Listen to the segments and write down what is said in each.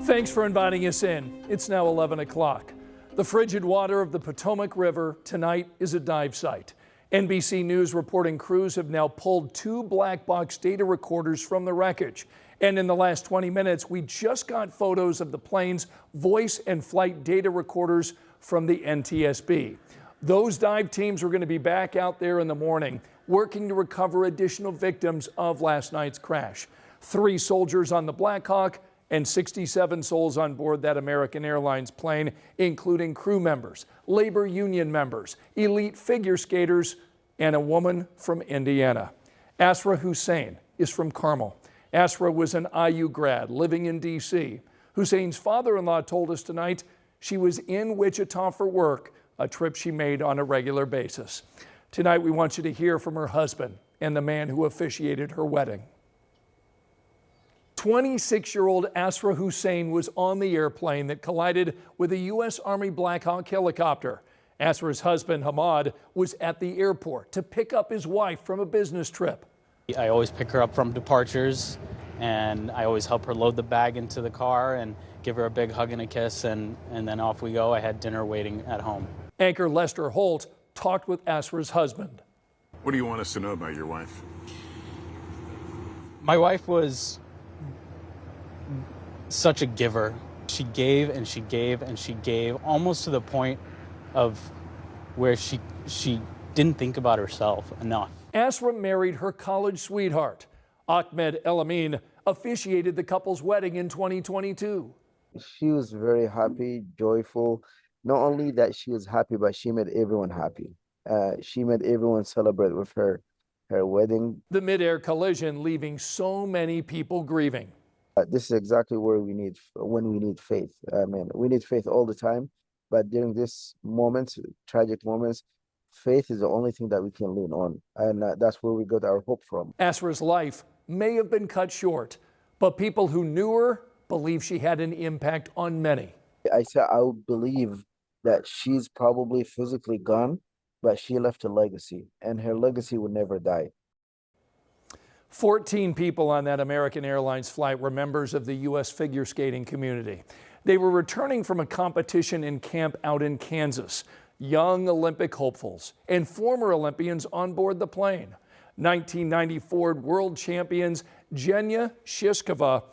Thanks for inviting us in. It's now 11 o'clock. The frigid water of the Potomac River tonight is a dive site. NBC News reporting crews have now pulled 2 black box data recorders from the wreckage. And in the last 20 minutes, we just got photos of the plane's voice and flight data recorders from the NTSB. Those dive teams are going to be back out there in the morning, working to recover additional victims of last night's crash. 3 soldiers on the Black Hawk and 67 souls on board that American Airlines plane, including crew members, labor union members, elite figure skaters, and a woman from Indiana. Asra Hussain is from Carmel. Asra was an IU grad living in D.C. Hussein's father-in-law told us tonight she was in Wichita for work, a trip she made on a regular basis. Tonight we want you to hear from her husband and the man who officiated her wedding. 26-year-old Asra Hussain was on the airplane that collided with a U.S. Army Black Hawk helicopter. Asra's husband, Hamad, was at the airport to pick up his wife from a business trip. I always pick her up from departures, and I always help her load the bag into the car and give her a big hug and a kiss, and then off we go. I had dinner waiting at home. Anchor Lester Holt talked with Asra's husband. What do you want us to know about your wife? My wife was such a giver. She gave and she gave and she gave, almost to the point of where she didn't think about herself enough. Asra married her college sweetheart. Ahmed El Amin officiated the couple's wedding in 2022. She was very happy, joyful. Not only that she was happy, but she made everyone happy. She made everyone celebrate with her wedding. The midair collision leaving so many people grieving. This is exactly where we need faith. I mean, we need faith all the time, but during this moments, tragic moments, faith is the only thing that we can lean on, and that's where we got our hope from. Asra's life may have been cut short, but people who knew her believe she had an impact on many. I would believe that she's probably physically gone, but she left a legacy, and her legacy would never die. 14 people on that American Airlines flight were members of the U.S. figure skating community. They were returning from a competition in camp out in Kansas. Young Olympic hopefuls and former Olympians on board the plane. 1994 world champions Zhenya Shishkova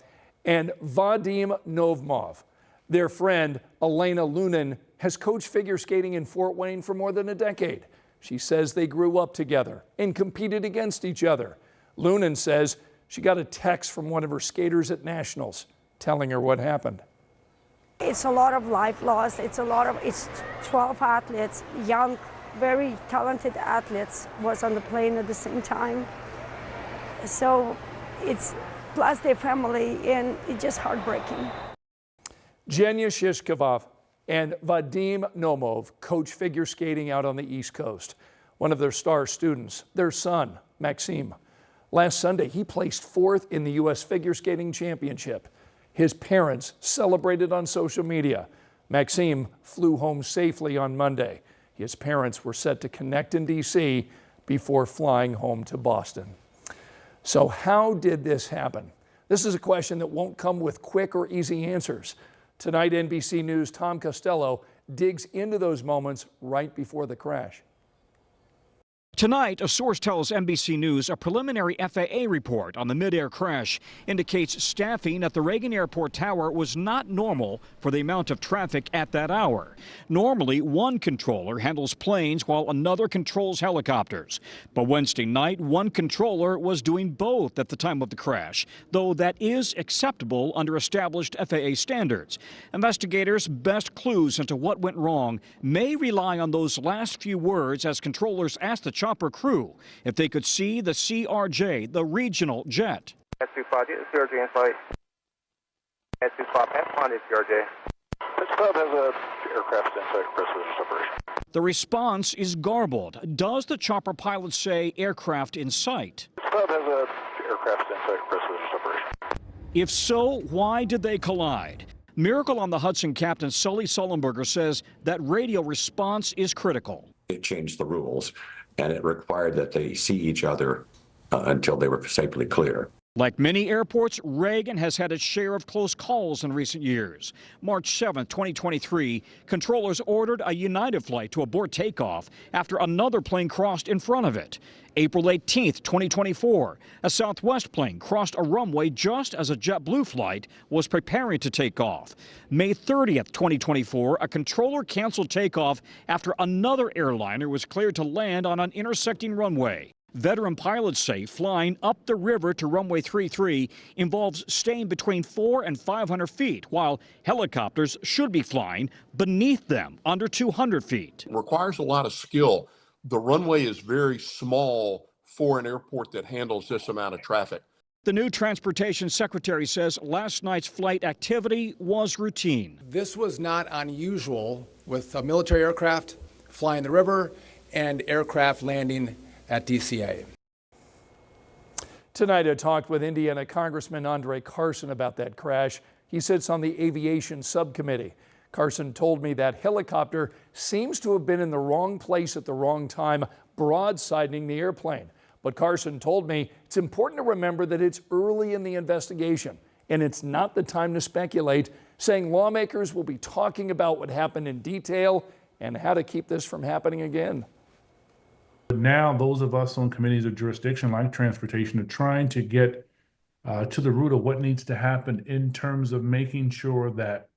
and Vadim Novmov. Their friend Elena Lunin has coached figure skating in Fort Wayne for more than a decade. She says they grew up together and competed against each other. Lunin says she got a text from one of her skaters at Nationals telling her what happened. It's a lot of life lost. It's 12 athletes, young, very talented athletes was on the plane at the same time. So it's plus their family, and it's just heartbreaking. Zhenya Shishkova and Vadim Nomov coach figure skating out on the East Coast. One of their star students, their son, Maxim. Last Sunday, he placed 4th in the U.S. Figure Skating Championship. His parents celebrated on social media. Maxim flew home safely on Monday. His parents were set to connect in D.C. before flying home to Boston. So how did this happen? This is a question that won't come with quick or easy answers. Tonight, NBC News' Tom Costello digs into those moments right before the crash. Tonight, a source tells NBC News a preliminary FAA report on the midair crash indicates staffing at the Reagan Airport Tower was not normal for the amount of traffic at that hour. Normally, one controller handles planes while another controls helicopters. But Wednesday night, one controller was doing both at the time of the crash, though that is acceptable under established FAA standards. Investigators' best clues into what went wrong may rely on those last few words as controllers asked the chopper crew if they could see the CRJ, the regional jet. CRJ in flight. CRJ. This club has an aircraft in flight precision separation. The response is garbled. Does the chopper pilot say aircraft in sight? This club has an aircraft in flight precision separation. If so, why did they collide? Miracle on the Hudson captain Sully Sullenberger says that radio response is critical. It changed the rules, and it required that they see each other until they were safely clear. Like many airports, Reagan has had its share of close calls in recent years. March 7, 2023, controllers ordered a United flight to abort takeoff after another plane crossed in front of it. April 18, 2024, a Southwest plane crossed a runway just as a JetBlue flight was preparing to take off. May 30, 2024, a controller canceled takeoff after another airliner was cleared to land on an intersecting runway. Veteran pilots say flying up the river to runway 33 involves staying between 400 and 500 feet, while helicopters should be flying beneath them under 200 feet. It requires a lot of skill. The runway is very small for an airport that handles this amount of traffic. The new transportation secretary says last night's flight activity was routine. This was not unusual with a military aircraft flying the river and aircraft landing at DCA. Tonight I talked with Indiana Congressman Andre Carson about that crash. He sits on the aviation subcommittee. Carson told me that helicopter seems to have been in the wrong place at the wrong time, broadsiding the airplane. But Carson told me it's important to remember that it's early in the investigation and it's not the time to speculate, saying lawmakers will be talking about what happened in detail and how to keep this from happening again. But now those of us on committees of jurisdiction like transportation are trying to get to the root of what needs to happen in terms of making sure that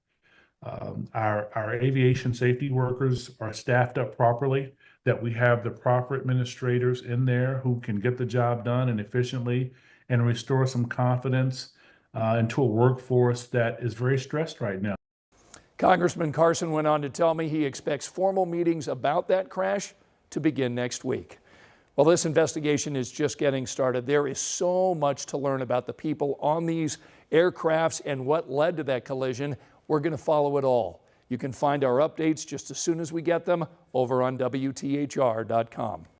our aviation safety workers are staffed up properly, that we have the proper administrators in there who can get the job done and efficiently and restore some confidence into a workforce that is very stressed right now. Congressman Carson went on to tell me he expects formal meetings about that crash to begin next week. Well, this investigation is just getting started. There is so much to learn about the people on these aircrafts and what led to that collision. We're going to follow it all. You can find our updates just as soon as we get them over on WTHR.com.